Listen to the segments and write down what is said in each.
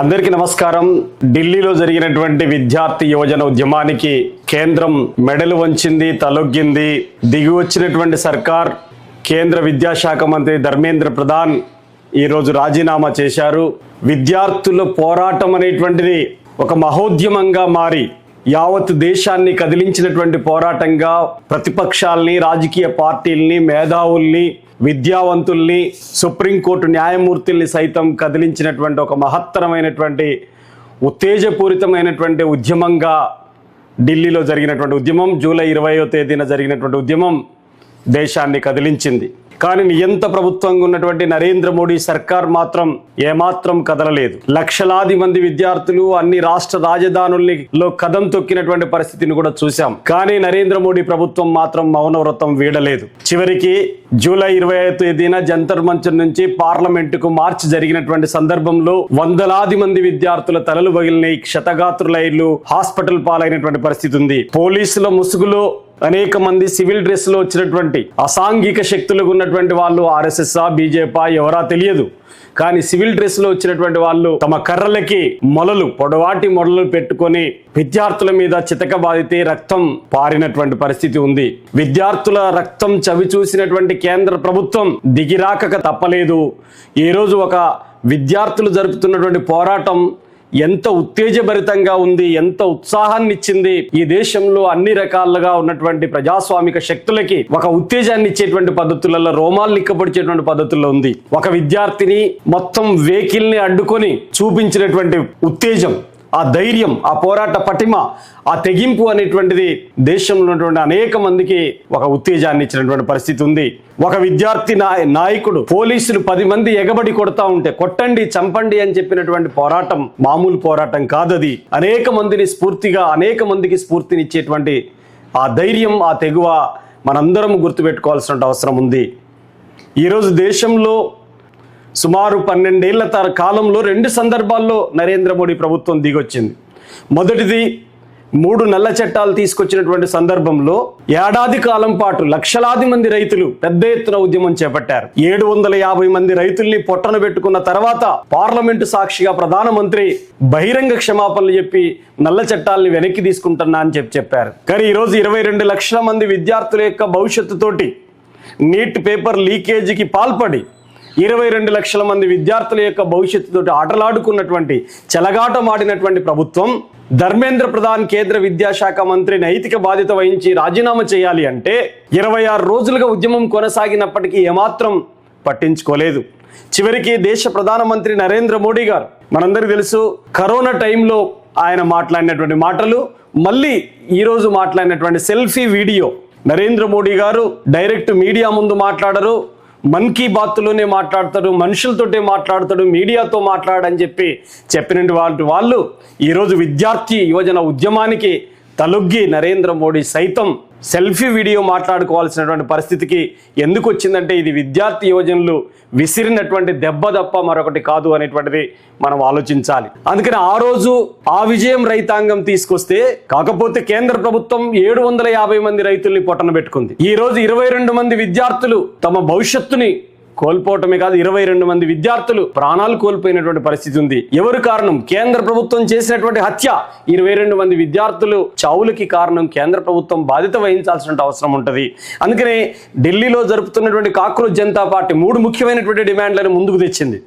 అందరికీ నమస్కారం. ఢిల్లీలో జరిగినటువంటి విద్యార్థి యువజన ఉద్యమానికి కేంద్రం మెడలు వంచింది, తలొగ్గింది. దిగి వచ్చినటువంటి సర్కార్, కేంద్ర విద్యాశాఖ మంత్రి ధర్మేంద్ర ప్రధాన్ ఈరోజు రాజీనామా చేశారు. విద్యార్థుల పోరాటం అనేటువంటిది ఒక మహోద్యమంగా మారి యావత్ దేశాన్ని కదిలించినటువంటి పోరాటంగా ప్రతిపక్షాల్ని, రాజకీయ పార్టీల్ని, మేధావుల్ని, విద్యావంతుల్ని, సుప్రీంకోర్టు న్యాయమూర్తుల్ని సైతం కదిలించినటువంటి ఒక మహత్తరమైనటువంటి ఉత్తేజపూరితమైనటువంటి ఉద్యమంగా ఢిల్లీలో జరిగినటువంటి ఉద్యమం, జూలై 20వ తేదీన జరిగినటువంటి ఉద్యమం దేశాన్ని కదిలించింది. కానీ నియంత ప్రభుత్వంగా ఉన్నటువంటి నరేంద్ర మోడీ సర్కార్ మాత్రం ఏమాత్రం కదలలేదు. లక్షలాది మంది విద్యార్థులు అన్ని రాష్ట్ర రాజధానుల్లో కదం తొక్కినటువంటి పరిస్థితిని కూడా చూశాం. కానీ నరేంద్ర మోడీ ప్రభుత్వం మాత్రం మౌనవ్రతం వీడలేదు. చివరికి జూలై 20వ తేదీన జంతర్ మంచర్ నుంచి పార్లమెంటుకు మార్చి జరిగినటువంటి సందర్భంలో వందలాది మంది విద్యార్థుల తలలు పగిలినాయి, క్షతగాత్రులైర్లు, హాస్పిటల్ పాలైనటువంటి పరిస్థితి ఉంది. పోలీసుల ముసుగులో అనేక మంది సివిల్ డ్రెస్ లో వచ్చినటువంటి అసాంఘిక శక్తులకు ఉన్నటువంటి వాళ్ళు ఆర్ఎస్ఎస్, బీజేపీ ఎవరా తెలియదు. కానీ సివిల్ డ్రెస్ లో వచ్చినటువంటి వాళ్ళు తమ కర్రలకి పొడవాటి మొలలు పెట్టుకొని విద్యార్థుల మీద చితకబాదితే రక్తం పారినటువంటి పరిస్థితి ఉంది. విద్యార్థుల రక్తం చవి చూసినటువంటి కేంద్ర ప్రభుత్వం దిగిరాకక తప్పలేదు. ఈ రోజు ఒక విద్యార్థులు జరుపుతున్నటువంటి పోరాటం ఎంత ఉత్తేజభరితంగా ఉంది, ఎంత ఉత్సాహాన్ని ఇచ్చింది. ఈ దేశంలో అన్ని రకాలుగా ఉన్నటువంటి ప్రజాస్వామిక శక్తులకి ఒక ఉత్తేజాన్ని ఇచ్చేటువంటి పద్ధతులలో, రోమాలు లిక్కపడిచేటువంటి పద్ధతుల్లో ఉంది. ఒక విద్యార్థిని మొత్తం వెహికల్ ని అడ్డుకొని చూపించినటువంటి ఉత్తేజం, ఆ ధైర్యం, ఆ పోరాట పటిమ, ఆ తెగింపు అనేటువంటిది దేశంలో ఉన్నటువంటి అనేక మందికి ఒక ఉత్తేజాన్ని ఇచ్చినటువంటి పరిస్థితి ఉంది. ఒక విద్యార్థి నాయకుడు పోలీసులు 10 మంది ఎగబడి కొడతా ఉంటే కొట్టండి, చంపండి అని చెప్పినటువంటి పోరాటం మామూలు పోరాటం కాదది. అనేక మందికి స్ఫూర్తినిచ్చేటువంటి ఆ ధైర్యం, ఆ తెగువ మనందరం గుర్తుపెట్టుకోవాల్సిన అవసరం ఉంది. ఈరోజు దేశంలో సుమారు 12 ఏళ్ల కాలంలో 2 సందర్భాల్లో నరేంద్ర మోడీ ప్రభుత్వం దిగొచ్చింది. మొదటిది 3 నల్ల చట్టాలు తీసుకొచ్చినటువంటి సందర్భంలో ఏడాది కాలం పాటు లక్షలాది మంది రైతులు పెద్ద ఎత్తున ఉద్యమం చేపట్టారు. 750 మంది రైతుల్ని పొట్టన పెట్టుకున్న తర్వాత పార్లమెంటు సాక్షిగా ప్రధానమంత్రి బహిరంగ క్షమాపణలు చెప్పి నల్ల చట్టాలని వెనక్కి తీసుకుంటున్నా అని చెప్పారు. కానీ ఈరోజు 22 లక్షల మంది విద్యార్థుల యొక్క భవిష్యత్తుతోటి నీట్ పేపర్ లీకేజీకి పాల్పడి 22 లక్షల మంది విద్యార్థుల యొక్క భవిష్యత్తుతో ఆటలాడుకున్నటువంటి, చెలగాటమాడినటువంటి ప్రభుత్వం ధర్మేంద్ర ప్రధాన్ కేంద్ర విద్యాశాఖ మంత్రి నైతిక బాధ్యత వహించి రాజీనామా చేయాలి అంటే 26 రోజులుగా ఉద్యమం కొనసాగినప్పటికీ ఏమాత్రం పట్టించుకోలేదు. చివరికి దేశ ప్రధానమంత్రి నరేంద్ర మోడీ గారు, మనందరికీ తెలుసు, కరోనా టైంలో ఆయన మాట్లాడినటువంటి మాటలు, మళ్ళీ ఈరోజు మాట్లాడినటువంటి సెల్ఫీ వీడియో. నరేంద్ర మోడీ గారు డైరెక్ట్ మీడియా ముందు మాట్లాడరు, మన్ కీ బాత్లోనే మాట్లాడతాడు, మనుషులతోటే మాట్లాడతాడు, మీడియాతో మాట్లాడని చెప్పినటువంటి వాళ్ళు ఈరోజు విద్యార్థి యువజన ఉద్యమానికి తలొగ్గి నరేంద్ర మోడీ సైతం సెల్ఫీ వీడియో మాట్లాడుకోవాల్సినటువంటి పరిస్థితికి ఎందుకు వచ్చిందంటే ఇది విద్యార్థి యువజనులు విసిరినటువంటి దెబ్బ తప్ప మరొకటి కాదు అనేటువంటిది మనం ఆలోచించాలి. అందుకని ఆ రోజు ఆ విజయం రైతాంగం తీసుకొస్తే, కాకపోతే కేంద్ర ప్రభుత్వం 750 మంది రైతుల్ని పొట్టన పెట్టుకుంది. ఈ రోజు 22 మంది విద్యార్థులు తమ భవిష్యత్తుని కోల్పోవటమే కాదు, 22 మంది విద్యార్థులు ప్రాణాలు కోల్పోయినటువంటి పరిస్థితి ఉంది. ఎవరు కారణం? కేంద్ర ప్రభుత్వం చేసినటువంటి హత్య. 22 మంది విద్యార్థులు చావులకి కారణం కేంద్ర ప్రభుత్వం బాధ్యత వహించాల్సిన అవసరం ఉంటుంది. అందుకనే ఢిల్లీలో జరుపుతున్నటువంటి కాక్రోచ్ జనతా పార్టీ 3 ముఖ్యమైనటువంటి డిమాండ్లను ముందుకు తెచ్చింది.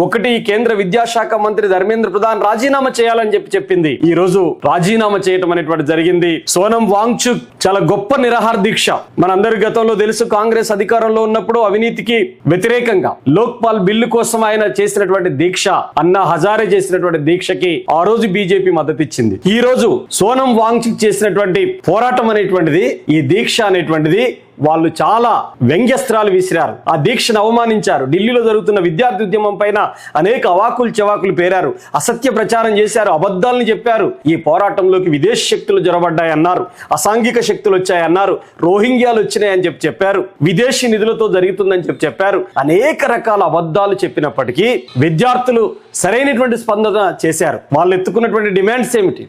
ఒకటి, కేంద్ర విద్యాశాఖ మంత్రి ధర్మేంద్ర ప్రధాన్ రాజీనామా చేయాలని చెప్పింది. ఈ రోజు రాజీనామా చేయటం అనేటువంటి జరిగింది. సోనం వాంగ్చుక్ చాలా గొప్ప నిరాహార దీక్ష. మనందరి గతంలో తెలుసు, కాంగ్రెస్ అధికారంలో ఉన్నప్పుడు అవినీతికి వ్యతిరేకంగా లోక్పాల్ బిల్లు కోసం ఆయన చేసినటువంటి దీక్ష, అన్నా హజారే చేసినటువంటి దీక్షకి ఆ రోజు బీజేపీ మద్దతు ఇచ్చింది. ఈ రోజు సోనం వాంగ్చుక్ చేసినటువంటి పోరాటం అనేటువంటిది, ఈ దీక్ష అనేటువంటిది వాళ్ళు చాలా వ్యంగ్యస్త్రాలు విసిరారు, ఆ దీక్షను అవమానించారు. ఢిల్లీలో జరుగుతున్న విద్యార్థి ఉద్యమం పైన అనేక అవాకులు చెవాకులు పేరారు, అసత్య ప్రచారం చేశారు, అబద్ధాలను చెప్పారు. ఈ పోరాటంలోకి విదేశీ శక్తులు జొరబడ్డాయన్నారు, అసాంఘిక శక్తులు వచ్చాయన్నారు, రోహింగ్యాలు వచ్చినాయని చెప్పారు, విదేశీ నిధులతో జరుగుతుందని చెప్పారు. అనేక రకాల అబద్ధాలు చెప్పినప్పటికీ విద్యార్థులు సరైనటువంటి స్పందన చేశారు. వాళ్ళు ఎత్తుకున్నటువంటి డిమాండ్స్ ఏమిటి?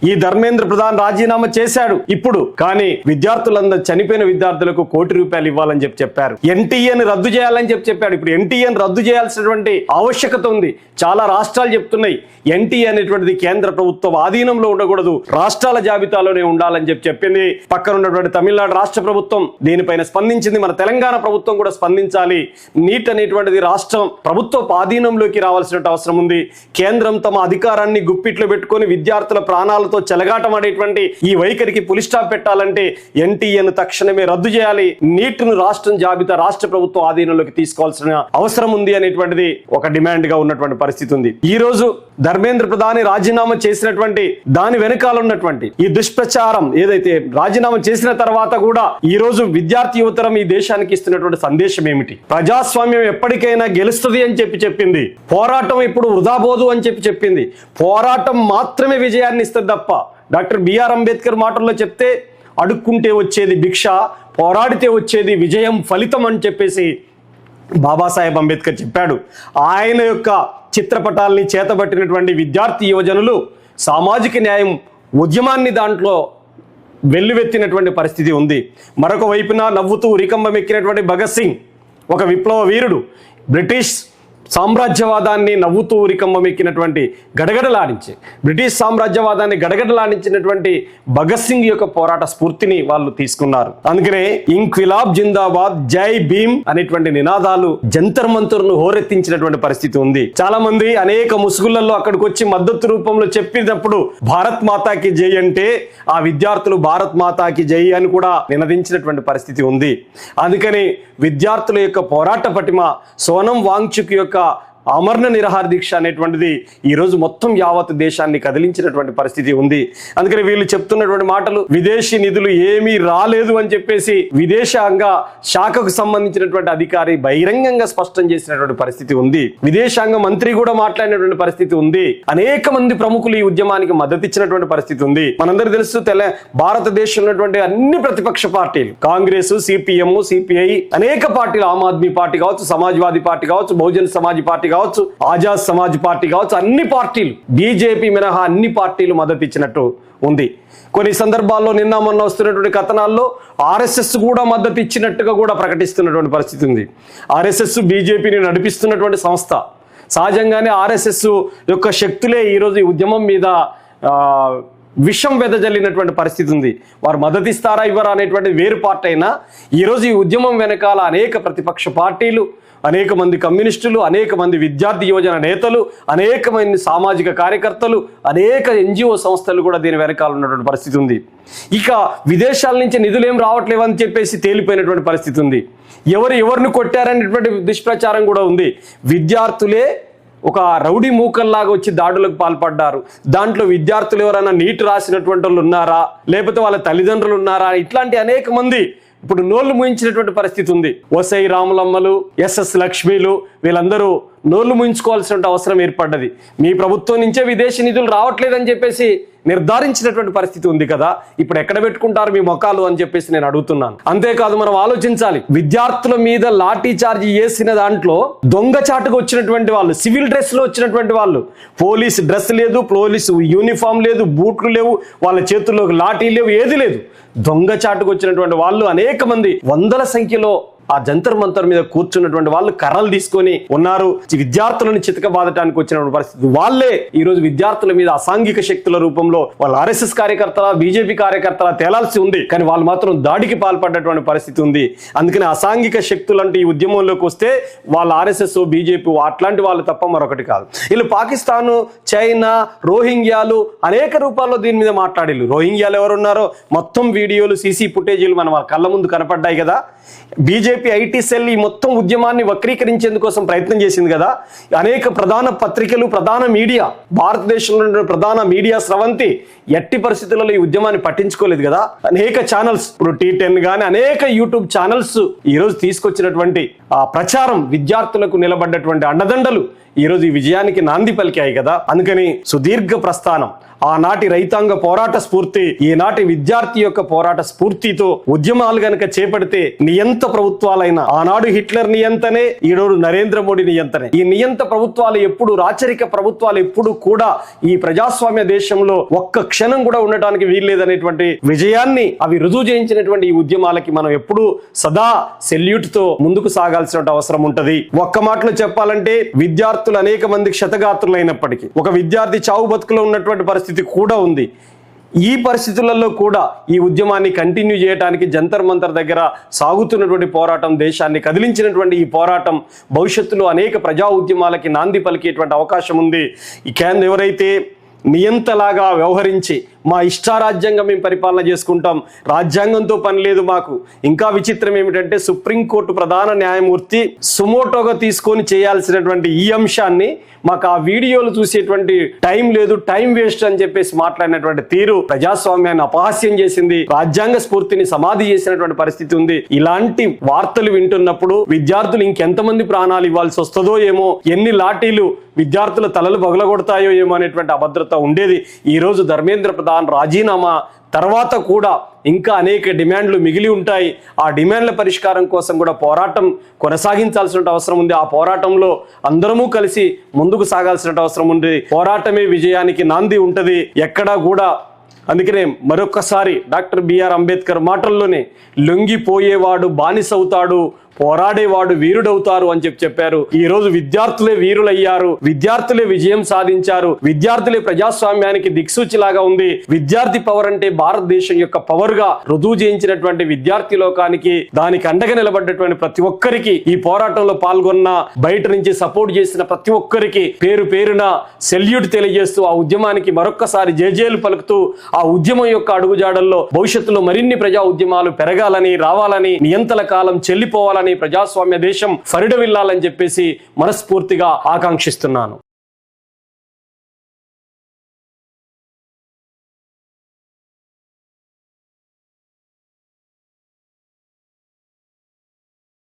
ఈ ధర్మేంద్ర ప్రధాన్ రాజీనామా చేశాడు ఇప్పుడు. కానీ విద్యార్థులందరూ చనిపోయిన విద్యార్థులకు ₹1 కోటి ఇవ్వాలని చెప్పారు. ఎన్టీఏని రద్దు చేయాలని చెప్పాడు. ఇప్పుడు ఎన్టీఏని రద్దు చేయాల్సినటువంటి ఆవశ్యకత ఉంది. చాలా రాష్ట్రాలు చెప్తున్నాయి ఎన్టీఏ అనేటువంటిది కేంద్ర ప్రభుత్వం ఆధీనంలో ఉండకూడదు, రాష్ట్రాల జాబితాలోనే ఉండాలని చెప్పింది. పక్కన ఉన్నటువంటి తమిళనాడు రాష్ట్ర ప్రభుత్వం దీనిపైన స్పందించింది. మన తెలంగాణ ప్రభుత్వం కూడా స్పందించాలి. నీట్ అనేటువంటిది రాష్ట్రం ప్రభుత్వ ఆధీనంలోకి రావాల్సిన అవసరం ఉంది. కేంద్రం తమ అధికారాన్ని గుప్పిట్లో పెట్టుకొని విద్యార్థుల ప్రాణాలతో చెలగాటమాడేటువంటి ఈ వైఖరికి పులి స్టాప్ పెట్టాలంటే ఎన్టీఏను తక్షణమే రద్దు చేయాలి. నీట్ను రాష్ట్ర ప్రభుత్వం ఆధీనంలోకి తీసుకోవాల్సిన అవసరం ఉంది అనేటువంటిది ఒక డిమాండ్ గా ఉన్నటువంటి పరిస్థితి ఉంది. ఈ రోజు ధర్మేంద్ర ప్రధాని రాజీనామా చేసినటువంటి దాని వెనకాల ఉన్నటువంటి ఈ దుష్ప్రచారం ఏదైతే రాజీనామా చేసిన తర్వాత కూడా ఈ రోజు విద్యార్థి యువతరం ఈ దేశానికి ఇస్తున్నటువంటి సందేశం ఏమిటి? ప్రజాస్వామ్యం ఎప్పటికైనా గెలుస్తుంది అని చెప్పింది. పోరాటం ఇప్పుడు వృధా పోదు అని చెప్పింది. పోరాటం మాత్రమే విజయాన్ని ఇస్తుంది తప్ప డాక్టర్ బిఆర్ అంబేద్కర్ మాటల్లో చెప్తే అడుక్కుంటే వచ్చేది భిక్ష, పోరాడితే వచ్చేది విజయం ఫలితం అని చెప్పేసి బాబాసాహెబ్ అంబేద్కర్ చెప్పాడు. ఆయన యొక్క చిత్రపటాల్ని చేతబట్టినటువంటి విద్యార్థి యువజనులు సామాజిక న్యాయం ఉద్యమాన్ని దాంట్లో వెల్లువెత్తినటువంటి పరిస్థితి ఉంది. మరొక వైపున నవ్వుతూ ఉరికంబం ఎక్కినటువంటి భగత్ సింగ్ ఒక విప్లవ వీరుడు. బ్రిటిష్ సామ్రాజ్యవాదాన్ని నవ్వుతూ ఉరికంబం ఎక్కినటువంటి బ్రిటిష్ సామ్రాజ్యవాదాన్ని గడగడలాడించినటువంటి భగత్ సింగ్ యొక్క పోరాట స్ఫూర్తిని వాళ్ళు తీసుకున్నారు. అందుకనే ఇంక్విలాబ్ జిందాబాద్, జై భీమ్ అనేటువంటి నినాదాలు జంతర్ మంతర్ను హోరెత్తించినటువంటి పరిస్థితి ఉంది. చాలా మంది అనేక ముసుగులలో అక్కడికి వచ్చి మద్దతు రూపంలో చెప్పినప్పుడు భారత్ మాతాకి జై అంటే ఆ విద్యార్థులు భారత్ మాతాకి జై అని కూడా నినదించినటువంటి పరిస్థితి ఉంది. అందుకని విద్యార్థుల యొక్క పోరాట పటిమ, సోనం వాంగ్చుక్ యొక్క అమరణ నిరాహార దీక్ష అనేటువంటిది ఈరోజు మొత్తం యావత్ దేశాన్ని కదిలించినటువంటి పరిస్థితి ఉంది. అందుకని వీళ్ళు చెప్తున్నటువంటి మాటలు విదేశీ నిధులు ఏమీ రాలేదు అని చెప్పేసి విదేశాంగ శాఖకు సంబంధించినటువంటి అధికారి బహిరంగంగా స్పష్టం చేసినటువంటి పరిస్థితి ఉంది. విదేశాంగ మంత్రి కూడా మాట్లాడినటువంటి పరిస్థితి ఉంది. అనేక మంది ప్రముఖులు ఈ ఉద్యమానికి మద్దతు ఇచ్చినటువంటి పరిస్థితి ఉంది. మనందరూ తెలుసు భారతదేశంలో ఉన్నటువంటి అన్ని ప్రతిపక్ష పార్టీలు, కాంగ్రెస్, సిపిఎం, సిపిఐ, అనేక పార్టీలు, ఆమ్ ఆద్మీ పార్టీ కావచ్చు, సమాజ్వాదీ పార్టీ కావచ్చు, బహుజన్ సమాజ్ పార్టీ కావచ్చు, ఆజాద్ సమాజ్ పార్టీ కావచ్చు, అన్ని పార్టీలు, బీజేపీ మినహా అన్ని పార్టీలు మద్దతు ఇచ్చినట్టు ఉంది. కొన్ని సందర్భాల్లో నిన్న మొన్న వస్తున్నటువంటి కథనాల్లో ఆర్ఎస్ఎస్ కూడా మద్దతు ఇచ్చినట్టుగా కూడా ప్రకటిస్తున్నటువంటి పరిస్థితి ఉంది. ఆర్ఎస్ఎస్ బీజేపీని నడిపిస్తున్నటువంటి సంస్థ. సహజంగానే ఆర్ఎస్ఎస్ యొక్క శక్తులే ఈరోజు ఈ ఉద్యమం మీద విషం వెదజల్లినటువంటి పరిస్థితి ఉంది. వారు మద్దతిస్తారా ఇవ్వరా అనేటువంటి వేరు పార్టీ అయినా ఈరోజు ఈ ఉద్యమం వెనకాల అనేక ప్రతిపక్ష పార్టీలు, అనేక మంది కమ్యూనిస్టులు, అనేక మంది విద్యార్థి యువజన నేతలు, అనేక మంది సామాజిక కార్యకర్తలు, అనేక ఎన్జిఓ సంస్థలు కూడా దీని వెనకాల ఉన్నటువంటి పరిస్థితి ఉంది. ఇక విదేశాల నుంచి నిధులు ఏం రావట్లేవు అని చెప్పేసి తేలిపోయినటువంటి పరిస్థితి ఉంది. ఎవరిని కొట్టారనేటువంటి దుష్ప్రచారం కూడా ఉంది. విద్యార్థులే ఒక రౌడీ మూకల్లాగా వచ్చి దాడులకు పాల్పడ్డారు. దాంట్లో విద్యార్థులు ఎవరైనా నీట్ రాసినటువంటి వాళ్ళు ఉన్నారా, లేకపోతే వాళ్ళ తల్లిదండ్రులు ఉన్నారా, ఇట్లాంటి అనేక మంది ఇప్పుడు నోళ్లు ముయించినటువంటి పరిస్థితి ఉంది. ఓసై రాములమ్మలు, ఎస్ఎస్ లక్ష్మీలు వీళ్ళందరూ నోళ్లు ముయించుకోవాల్సిన అవసరం ఏర్పడ్డది. మీ ప్రభుత్వం నుంచే విదేశీ నిధులు రావట్లేదని చెప్పేసి నిర్ధారించినటువంటి పరిస్థితి ఉంది కదా, ఇప్పుడు ఎక్కడ పెట్టుకుంటారు మీ మొఖాలు అని చెప్పేసి నేను అడుగుతున్నాను. అంతేకాదు మనం ఆలోచించాలి, విద్యార్థుల మీద లాఠీ చార్జ్ చేసిన దాంట్లో దొంగచాటుకు వచ్చినటువంటి వాళ్ళు, సివిల్ డ్రెస్ లో వచ్చినటువంటి వాళ్ళు, పోలీస్ డ్రెస్ లేదు, పోలీసు యూనిఫామ్ లేదు, బూట్లు లేవు, వాళ్ళ చేతుల్లో లాఠీ లేవు, ఏది లేదు, దొంగచాటుకు వచ్చినటువంటి వాళ్ళు అనేక మంది, వందల సంఖ్యలో ఆ జంతర్ మంతర్ మీద కూర్చున్నటువంటి వాళ్ళు కర్రలు తీసుకొని ఉన్నారు. విద్యార్థులను చితకబాదటానికి వచ్చినటువంటి పరిస్థితి. వాళ్ళే ఈ రోజు విద్యార్థుల మీద అసాంఘిక శక్తుల రూపంలో వాళ్ళు ఆర్ఎస్ఎస్ కార్యకర్తల, బీజేపీ కార్యకర్తల తేలాల్సి ఉంది. కానీ వాళ్ళు మాత్రం దాడికి పాల్పడ్డటువంటి పరిస్థితి ఉంది. అందుకని అసాంఘిక శక్తులు అంటే ఈ ఉద్యమంలోకి వస్తే వాళ్ళు ఆర్ఎస్ఎస్, బీజేపీ అట్లాంటి వాళ్ళు తప్ప మరొకటి కాదు. వీళ్ళు పాకిస్తాను, చైనా, రోహింగ్యాలు అనేక రూపాల్లో దీని మీద మాట్లాడిల్లు. రోహింగ్యాలు ఎవరున్నారో మొత్తం వీడియోలు, సీసీ ఫుటేజీలు మన కళ్ళ ముందు కనపడ్డాయి కదా. బీజేపీ ఐటీ సెల్ ఈ మొత్తం ఉద్యమాన్ని వక్రీకరించేందుకోసం ప్రయత్నం చేసింది కదా. అనేక ప్రధాన పత్రికలు, ప్రధాన మీడియా, భారతదేశంలో ప్రధాన మీడియా స్రవంతి ఎట్టి పరిస్థితులలో ఈ ఉద్యమాన్ని పట్టించుకోలేదు కదా. అనేక ఛానల్స్, ఇప్పుడు T10 కానీ అనేక యూట్యూబ్ ఛానల్స్ ఈ రోజు తీసుకొచ్చినటువంటి ఆ ప్రచారం, విద్యార్థులకు నిలబడ్డటువంటి అండదండలు ఈరోజు ఈ విజయానికి నాంది పలికాయి కదా. అందుకని సుదీర్ఘ ప్రస్థానం, ఆనాటి రైతాంగ పోరాట స్ఫూర్తి, ఈనాటి విద్యార్థి యొక్క పోరాట స్ఫూర్తితో ఉద్యమాలు గనక చేపడితే నియంత ప్రభుత్వాలైన ఆనాడు హిట్లర్ నియంతనే, ఈరోజు నరేంద్ర మోడీ నియంతనే. ఈ నియంత ప్రభుత్వాలు ఎప్పుడు, రాచరిక ప్రభుత్వాలు ఎప్పుడు కూడా ఈ ప్రజాస్వామ్య దేశంలో ఒక్క క్షణం కూడా ఉండటానికి వీల్లేదనేటువంటి విజయాన్ని అవి రుజువు చేయించినటువంటి ఈ ఉద్యమాలకి మనం ఎప్పుడు సదా సెల్యూట్ తో ముందుకు సాగాల్సిన అవసరం ఉంటది. ఒక్క మాటలో చెప్పాలంటే విద్యార్థులు అనేక మంది క్షతగాత్రులైనప్పటికీ ఒక విద్యార్థి చావు బతుకులో ఉన్నటువంటి పరిస్థితి కూడా ఉంది. ఈ పరిస్థితులలో కూడా ఈ ఉద్యమాన్ని కంటిన్యూ చేయడానికి జంతర్ మంతర్ దగ్గర సాగుతున్నటువంటి పోరాటం, దేశాన్ని కదిలించినటువంటి ఈ పోరాటం భవిష్యత్తులో అనేక ప్రజా ఉద్యమాలకి నాంది పలికేటువంటి అవకాశం ఉంది. ఈ ఎవరైతే నియంతలాగా వ్యవహరించి మా ఇష్టారాజ్యంగా మేము పరిపాలన చేసుకుంటాం, రాజ్యాంగంతో పని లేదు మాకు. ఇంకా విచిత్రం ఏమిటంటే సుప్రీంకోర్టు ప్రధాన న్యాయమూర్తి సుమోటోగా తీసుకొని చేయాల్సినటువంటి ఈ అంశాన్ని మాకు ఆ వీడియోలు చూసేటువంటి టైం లేదు, టైం వేస్ట్ అని చెప్పేసి మాట్లాడినటువంటి తీరు ప్రజాస్వామ్యాన్ని అపహాస్యం చేసింది, రాజ్యాంగ స్ఫూర్తిని సమాధి చేసినటువంటి పరిస్థితి ఉంది. ఇలాంటి వార్తలు వింటున్నప్పుడు విద్యార్థులు ఇంకెంతమంది ప్రాణాలు ఇవ్వాల్సి వస్తుందో ఏమో, ఎన్ని లాఠీలు విద్యార్థుల తలలు పగలగొడతాయో ఏమో అనేటువంటి అభద్రత ఉండేది. ఈ రోజు ధర్మేంద్ర ప్రధాన్ రాజీనామా తర్వాత కూడా ఇంకా అనేక డిమాండ్లు మిగిలి ఉంటాయి. ఆ డిమాండ్ల పరిష్కారం కోసం కూడా పోరాటం కొనసాగించాల్సిన అవసరం ఉంది. ఆ పోరాటంలో అందరము కలిసి ముందుకు సాగాల్సిన అవసరం ఉంది. పోరాటమే విజయానికి నాంది ఉంటది ఎక్కడా కూడా. అందుకనే మరొకసారి డాక్టర్ బిఆర్ అంబేద్కర్ మాటల్లోనే లొంగిపోయేవాడు బానిసవుతాడు, పోరాడేవాడు వీరుడవుతారు అని చెప్పారు. ఈ రోజు విద్యార్థులే వీరులయ్యారు, విద్యార్థులే విజయం సాధించారు, విద్యార్థులే ప్రజాస్వామ్యానికి దిక్సూచిలాగా ఉంది. విద్యార్థి పవర్ అంటే భారతదేశం యొక్క పవర్ గా రుజువు చేయించినటువంటి విద్యార్థి లోకానికి, దానికి అండగా నిలబడ్డటువంటి ప్రతి ఒక్కరికి, ఈ పోరాటంలో పాల్గొన్న బయట నుంచి సపోర్ట్ చేసిన ప్రతి ఒక్కరికి పేరు పేరున సెల్యూట్ తెలియజేస్తూ ఆ ఉద్యమానికి మరొక్కసారి జేజేలు పలుకుతూ ఆ ఉద్యమం యొక్క అడుగుజాడల్లో భవిష్యత్తులో మరిన్ని ప్రజా ఉద్యమాలు పెరగాలని, రావాలని, నియంతల కాలం చెల్లిపోవాలని, ప్రజాస్వామ్య దేశం ఫరిడవిల్లాలని చెప్పేసి మనస్ఫూర్తిగా ఆకాంక్షిస్తున్నాను.